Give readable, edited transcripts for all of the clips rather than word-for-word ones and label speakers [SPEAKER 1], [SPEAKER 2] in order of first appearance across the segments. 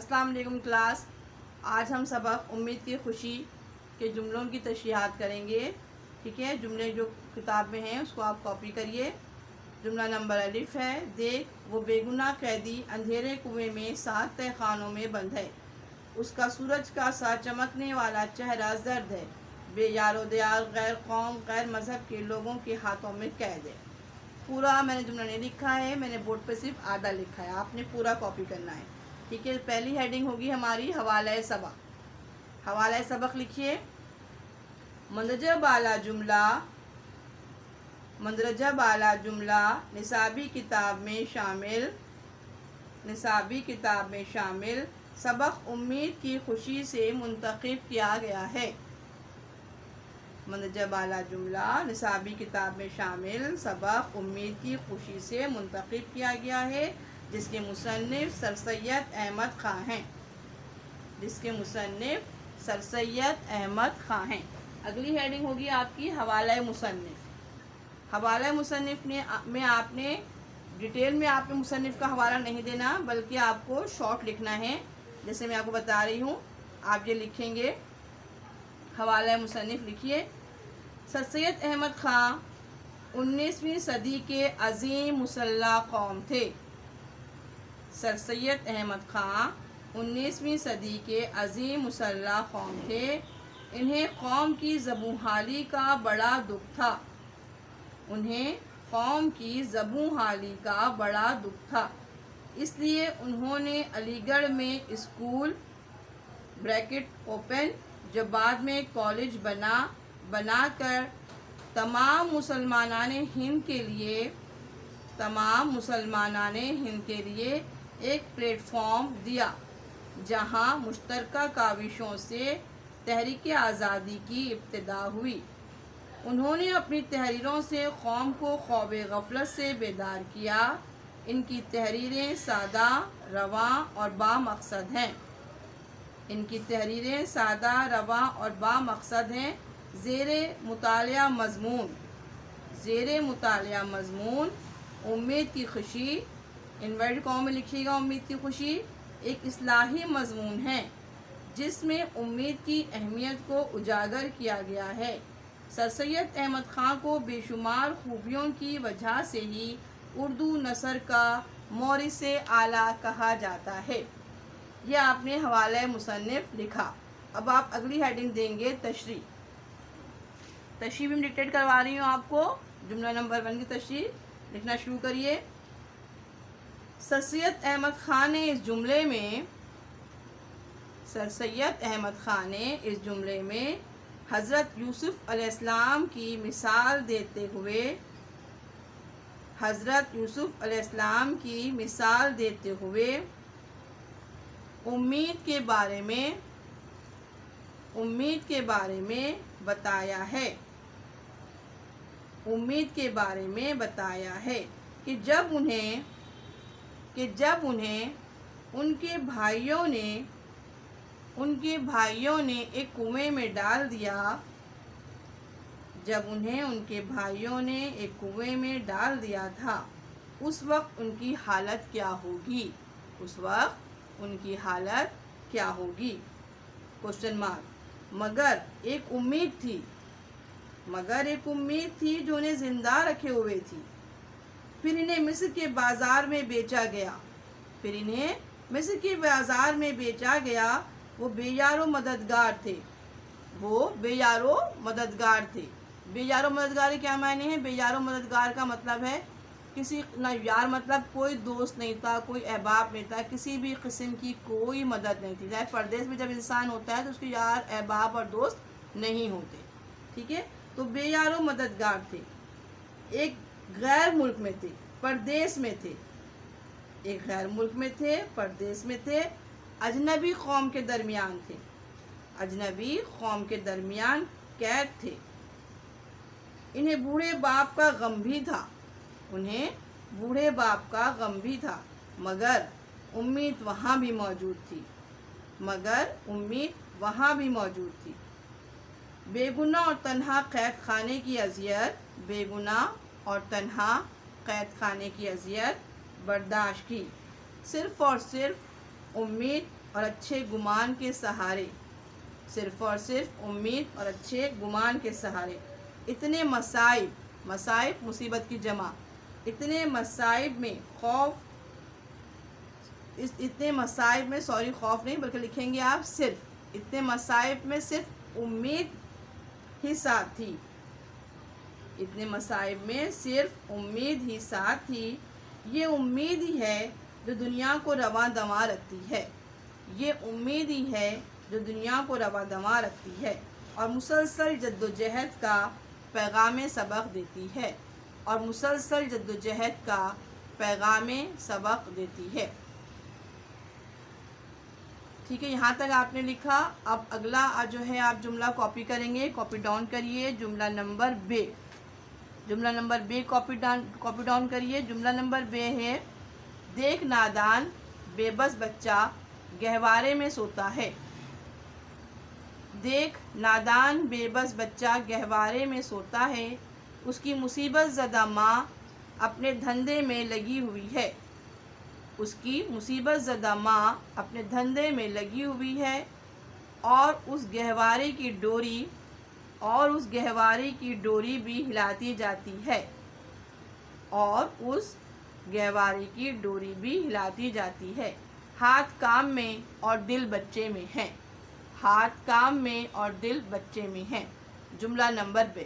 [SPEAKER 1] السلام علیکم کلاس. آج ہم سبق امید کی خوشی کے جملوں کی تشریحات کریں گے. ٹھیک ہے، جملے جو کتاب میں ہیں اس کو آپ کاپی کریے. جملہ نمبر الف ہے، دیکھ وہ بے گناہ قیدی اندھیرے کنویں میں 7 تہہ خانوں میں بند ہے. اس کا سورج کا سا چمکنے والا چہرہ زرد ہے. بے یار و دیار، غیر قوم غیر مذہب کے لوگوں کے ہاتھوں میں قید ہے. پورا میں نے جملہ نہیں لکھا ہے، میں نے بورڈ پہ صرف آدھا لکھا ہے، آپ نے پورا کاپی کرنا ہے. ٹھیک ہے، پہلی ہیڈنگ ہوگی ہماری حوالہ سبق. حوالہ سبق لکھیے. مندرجہ بالا جملہ نصابی کتاب میں شامل سبق امید کی خوشی سے منتخب کیا گیا ہے. مندرجہ بالا جملہ نصابی کتاب میں شامل سبق امید کی خوشی سے منتخب کیا گیا ہے، جس کے مصنف سر سید احمد خاں ہیں. اگلی ہیڈنگ ہوگی آپ کی حوالہ مصنف. حوالہ مصنف میں آپ نے ڈیٹیل میں آپ نے مصنف کا حوالہ نہیں دینا، بلکہ آپ کو شارٹ لکھنا ہے. جیسے میں آپ کو بتا رہی ہوں، آپ یہ لکھیں گے. حوالہ مصنف لکھیے. سر سید احمد خاں 19ویں صدی کے عظیم مسلح قوم تھے. سر سید احمد خاں 19ویں صدی کے عظیم مسلح قوم تھے. انہیں قوم کی زبوں حالی کا بڑا دکھ تھا. اس لیے انہوں نے علی گڑھ میں اسکول جو بعد میں کالج بنا کر تمام مسلمانان ہند کے لیے ایک پلیٹ فارم دیا، جہاں مشترکہ کاوشوں سے تحریک آزادی کی ابتدا ہوئی. انہوں نے اپنی تحریروں سے قوم کو خواب غفلت سے بیدار کیا. ان کی تحریریں سادہ، رواں اور بامقصد ہیں. زیر مطالعہ مضمون امید کی خوشی، انورٹڈ کاما میں لکھیے گا. امید کی خوشی ایک اصلاحی مضمون ہے جس میں امید کی اہمیت کو اجاگر کیا گیا ہے. سر سید احمد خاں کو بے شمار خوبیوں کی وجہ سے ہی اردو نثر کا مورث اعلیٰ کہا جاتا ہے. یہ آپ نے حوالہ مصنف لکھا. اب آپ اگلی ہیڈنگ دیں گے تشریح بھی میں ڈکٹیٹ کروا رہی ہوں آپ کو. جملہ نمبر 1 کی تشریح لکھنا شروع کریے. سر سید احمد خاں نے اس جملے میں حضرت یوسف علیہ السلام کی مثال دیتے ہوئے امید کے بارے میں بتایا ہے کہ جب انہیں ان کے بھائیوں نے ایک کنویں میں ڈال دیا تھا، اس وقت ان کی حالت کیا ہوگی؟ Question mark. مگر ایک امید تھی جو انہیں زندہ رکھے ہوئے تھی. پھر انہیں مصر کے بازار میں بیچا گیا. وہ بے یار و مددگار تھے. بے یار و مددگار کے کیا معنی ہیں؟ بے یار و مددگار کا مطلب ہے کسی نہ یار، مطلب کوئی دوست نہیں تھا، کوئی احباب نہیں تھا، کسی بھی قسم کی کوئی مدد نہیں تھی. چاہے پردیس میں جب انسان ہوتا ہے تو اس کے یار، احباب اور دوست نہیں ہوتے. ٹھیک ہے، تو بے یار و مددگار تھے. ایک غیر ملک میں تھے، پردیس میں تھے. اجنبی قوم کے درمیان قید تھے. انہیں بوڑھے باپ کا غم بھی تھا. مگر امید وہاں بھی موجود تھی. بے گناہ اور تنہا قید خانے کی اذیت برداشت کی. صرف اور صرف امید اور اچھے گمان کے سہارے، صرف اور صرف امید اور اچھے گمان کے سہارے اتنے مصائب، مصائب مصیبت کی جمع، اتنے مصائب میں خوف، اتنے مصائب میں خوف نہیں بلکہ لکھیں گے آپ صرف، اتنے مصائب میں صرف امید ہی ساتھ تھی، اتنے مصائب میں صرف امید ہی ساتھ تھی، یہ امید ہی ہے جو دنیا کو رواں دواں رکھتی ہے، یہ امید ہی ہے جو دنیا کو رواں دواں رکھتی ہے اور مسلسل جدوجہد کا پیغام سبق دیتی ہے، اور مسلسل جدوجہد کا پیغام سبق دیتی ہے۔ ٹھیک ہے، یہاں تک آپ نے لکھا۔ اب اگلا جو ہے آپ جملہ کاپی کریں گے، کاپی ڈاؤن کریے جملہ نمبر بے، جملہ نمبر بے کاپی ڈاؤن کریے۔ جملہ نمبر بے ہے، دیکھ نادان بے بس بچہ گہوارے میں سوتا ہے، دیکھ نادان بے بس بچہ گہوارے میں سوتا ہے، اس کی مصیبت زدہ ماں اپنے دھندے میں لگی ہوئی ہے، اس کی مصیبت زدہ ماں اپنے دھندے میں لگی ہوئی ہے، اور اس گہوارے کی ڈوری بھی ہلاتی جاتی ہے، اور اس گہوارے کی ڈوری بھی ہلاتی جاتی ہے، ہاتھ کام میں اور دل بچے میں ہے، ہاتھ کام میں اور دل بچے میں ہے۔ جملہ نمبر بے۔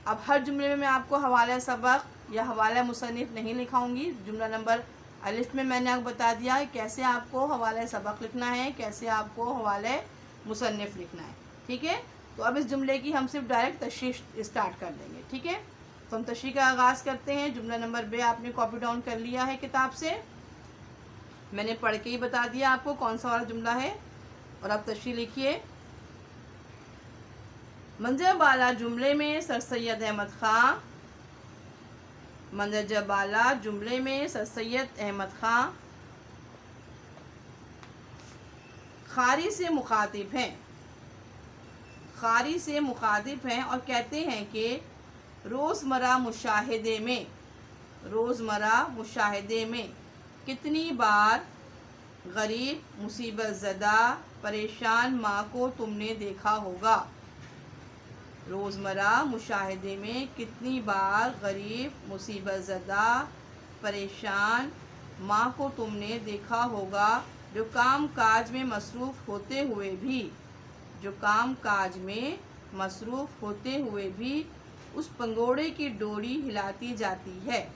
[SPEAKER 1] اب ہر جملے میں آپ کو حوالہ سبق یا حوالہ مصنف نہیں لکھاؤں گی۔ جملہ نمبر الف میں نے آپ کو بتا دیا ہے کیسے آپ کو حوالہ سبق لکھنا ہے، کیسے آپ کو حوالہ مصنف لکھنا ہے، ٹھیک ہے۔ تو اب اس جملے کی ہم صرف ڈائریکٹ تشریح اسٹارٹ کر دیں گے، ٹھیک ہے۔ تو ہم تشریح کا آغاز کرتے ہیں۔ جملہ نمبر بے آپ نے کاپی ڈاؤن کر لیا ہے کتاب سے، میں نے پڑھ کے ہی بتا دیا آپ کو کون سا والا جملہ ہے، اور اب تشریح لکھیے۔ منظر بالا جملے میں سر سید احمد خان، مندرجہ بالا جملے میں سر سید احمد خان خاری سے مخاطب ہیں، خاری سے مخاطب ہیں اور کہتے ہیں کہ روزمرہ مشاہدے میں کتنی بار غریب، مصیبت زدہ، پریشان ماں کو تم نے دیکھا ہوگا، روزمرہ مشاہدے میں کتنی بار غریب، مصیبت زدہ، پریشان ماں کو تم نے دیکھا ہوگا، جو کام کاج میں مصروف ہوتے ہوئے بھی اس پنگوڑے کی ڈوری ہلاتی جاتی ہے،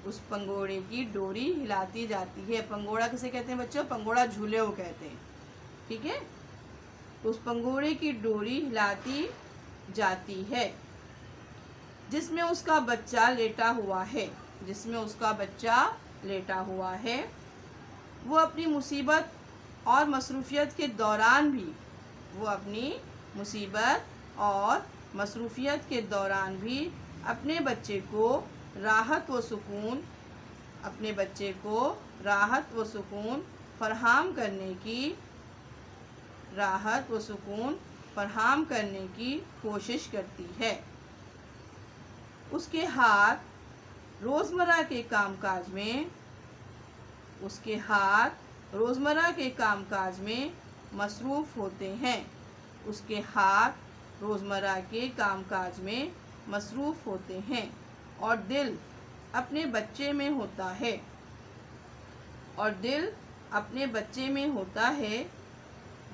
[SPEAKER 1] اس پنگوڑے کی ڈوری ہلاتی جاتی ہے۔ پنگوڑا کسے کہتے ہیں بچوں؟ پنگوڑا جھولے کو کہتے ہیں، ٹھیک ہے۔ اس پنگوڑے کی ڈوری ہلاتی جاتی ہے جس میں اس کا بچہ لیٹا ہوا ہے، وہ اپنی مصیبت اور مصروفیت کے دوران بھی اپنے بچے کو راحت و سکون فراہم کرنے کی کوشش کرتی ہے۔ اس کے ہاتھ روزمرہ کے کام کاج میں مصروف ہوتے ہیں، اور دل اپنے بچے میں ہوتا ہے،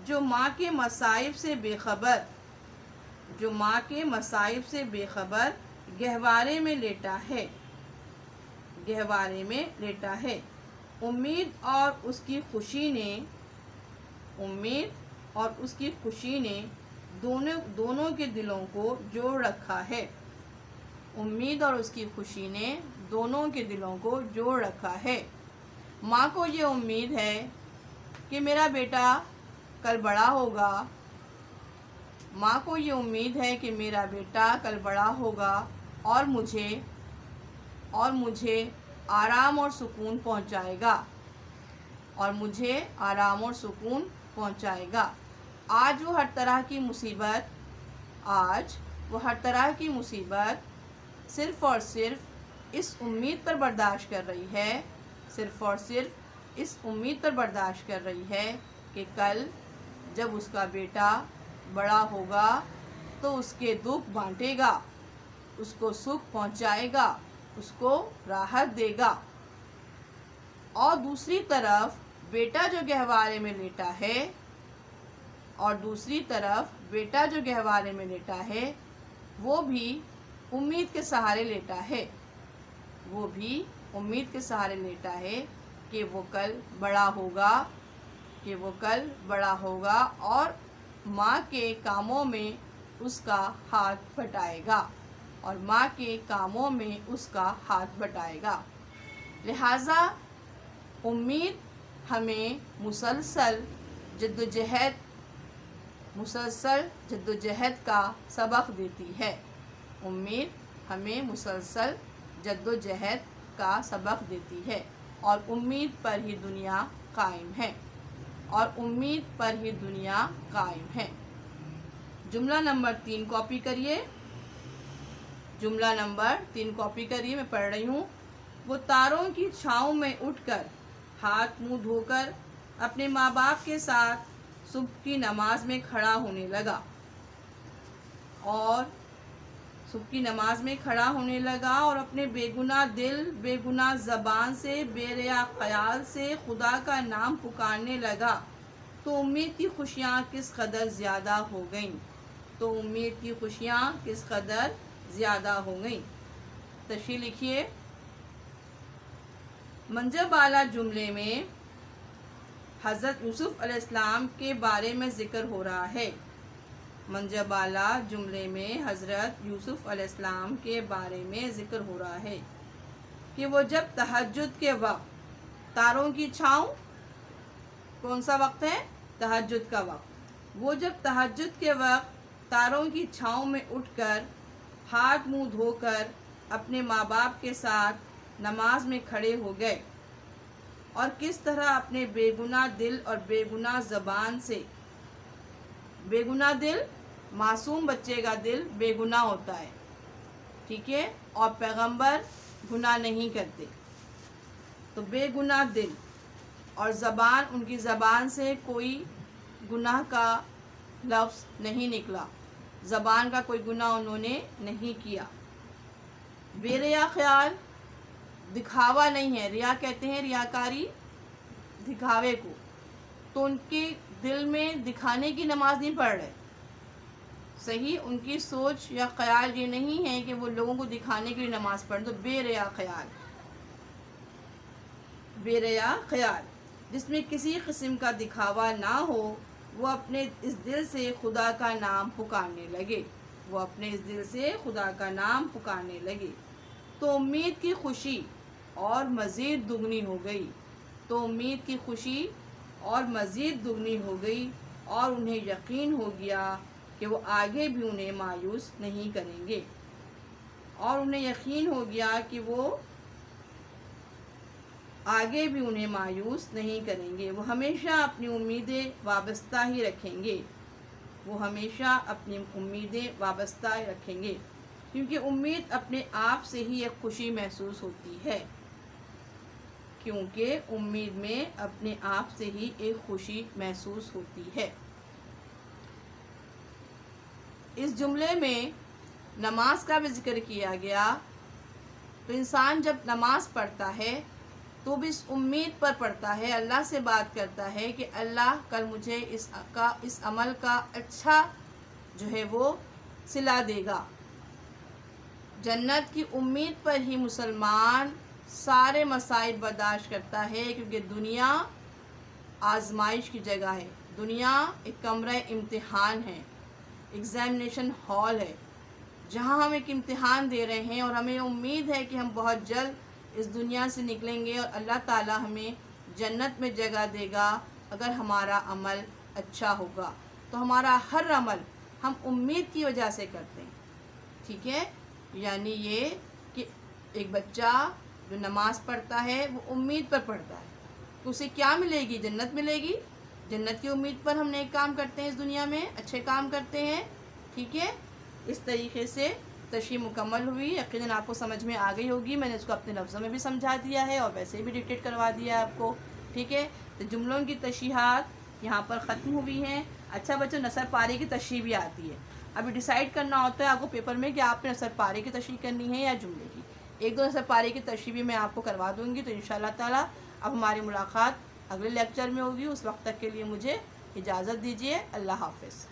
[SPEAKER 1] جو ماں کے مصائب سے بے خبر گہوارے میں لیٹا ہے۔ امید اور اس کی خوشی نے دونوں کے دلوں کو جوڑ رکھا ہے۔ ماں کو یہ امید ہے کہ میرا بیٹا کل بڑا ہوگا اور مجھے آرام اور سکون پہنچائے گا۔ آج وہ ہر طرح کی مصیبت صرف اور صرف اس امید پر برداشت کر رہی ہے کہ کل جب اس کا بیٹا بڑا ہوگا تو اس کے دکھ بانٹے گا، اس کو سکھ پہنچائے گا، اس کو راحت دے گا۔ اور دوسری طرف بیٹا جو گہوارے میں لیٹا ہے وہ بھی امید کے سہارے لیٹا ہے، کہ وہ کل بڑا ہوگا اور ماں کے کاموں میں اس کا ہاتھ بٹائے گا، لہٰذا امید ہمیں مسلسل جدوجہد کا سبق دیتی ہے۔ اور امید پر ہی دنیا قائم ہے۔ جملہ نمبر 3 کاپی کریے، میں پڑھ رہی ہوں۔ وہ تاروں کی چھاؤں میں اٹھ کر ہاتھ منہ دھو کر اپنے ماں باپ کے ساتھ صبح کی نماز میں کھڑا ہونے لگا اور اپنے بے گناہ دل، بے گناہ زبان سے، بے ریا خیال سے خدا کا نام پکارنے لگا تو امید کی خوشیاں کس قدر زیادہ ہو گئیں۔ تشریح لکھیے۔ منجر بالا جملے میں حضرت یوسف علیہ السلام کے بارے میں ذکر ہو رہا ہے۔ منجر بالا جملے میں حضرت یوسف علیہ السلام کے بارے میں ذکر ہو رہا ہے کہ وہ جب تہجد کے وقت تاروں کی چھاؤں، کون سا وقت ہے؟ تہجد کا وقت۔ وہ جب تہجد کے وقت تاروں کی چھاؤں میں اٹھ کر ہاتھ منہ دھو کر اپنے ماں باپ کے ساتھ نماز میں کھڑے ہو گئے اور کس طرح اپنے بے گناہ دل اور بے گناہ زبان سے، بے گناہ دل، معصوم بچے کا دل بے گناہ ہوتا ہے، ٹھیک ہے، اور پیغمبر گناہ نہیں کرتے، تو بے گناہ دل اور زبان، ان کی زبان سے کوئی گناہ کا لفظ نہیں نکلا، زبان کا کوئی گناہ انہوں نے نہیں کیا۔ بے ریا خیال، دکھاوا نہیں ہے، ریا کہتے ہیں ریاکاری، دکھاوے کو، تو ان کے دل میں دکھانے کی نماز نہیں پڑھ رہے، صحیح، ان کی سوچ یا خیال یہ نہیں ہے کہ وہ لوگوں کو دکھانے کے لیے نماز پڑھیں، تو بے ریا خیال جس میں کسی قسم کا دکھاوا نہ ہو، وہ اپنے اس دل سے خدا کا نام پکارنے لگے، تو امید کی خوشی اور مزید دگنی ہو گئی اور انہیں یقین ہو گیا کہ وہ آگے بھی انہیں مایوس نہیں کریں گے، وہ ہمیشہ اپنی امیدیں وابستہ ہی رکھیں گے، کیونکہ امید اپنے آپ سے ہی ایک خوشی محسوس ہوتی ہے، اس جملے میں نماز کا بھی ذکر کیا گیا، تو انسان جب نماز پڑھتا ہے تو بھی اس امید پر پڑھتا ہے، اللہ سے بات کرتا ہے کہ اللہ کل مجھے اس عمل کا اچھا جو ہے وہ صلہ دے گا۔ جنت کی امید پر ہی مسلمان سارے مصائب برداشت کرتا ہے، کیونکہ دنیا آزمائش کی جگہ ہے، دنیا ایک کمرہ امتحان ہے، ایگزامینیشن ہال ہے، جہاں ہم ایک امتحان دے رہے ہیں اور ہمیں امید ہے کہ ہم بہت جلد اس دنیا سے نکلیں گے اور اللہ تعالیٰ ہمیں جنت میں جگہ دے گا اگر ہمارا عمل اچھا ہوگا۔ تو ہمارا ہر عمل ہم امید کی وجہ سے کرتے ہیں، ٹھیک ہے، یعنی یہ کہ ایک بچہ جو نماز پڑھتا ہے وہ امید پر پڑھتا ہے کہ اسے کیا ملے گی؟ جنت ملے گی، جنت کی امید پر ہم نیک کام کرتے ہیں، اس دنیا میں اچھے کام کرتے ہیں، ٹھیک ہے۔ اس طریقے سے تشریح مکمل ہوئی، یقیناً آپ کو سمجھ میں آ گئی ہوگی، میں نے اس کو اپنے لفظوں میں بھی سمجھا دیا ہے اور ویسے بھی ڈکٹیٹ کروا دیا ہے آپ کو، ٹھیک ہے۔ تو جملوں کی تشریحات یہاں پر ختم ہوئی ہیں۔ اچھا بچوں، نثر پارے کی تشریح بھی آتی ہے۔ ابھی ڈیسائیڈ کرنا ہوتا ہے آپ کو پیپر میں کہ آپ نے نثر پارے کی تشریح کرنی ہے یا جملے کی۔ ایک دو نثر پارے کی تشریح بھی میں آپ کو کروا دوں گی، تو انشاءاللہ تعالیٰ اب ہماری ملاقات اگلے لیکچر میں ہوگی۔ اس وقت تک کے لیے مجھے اجازت دیجیے۔ اللہ حافظ۔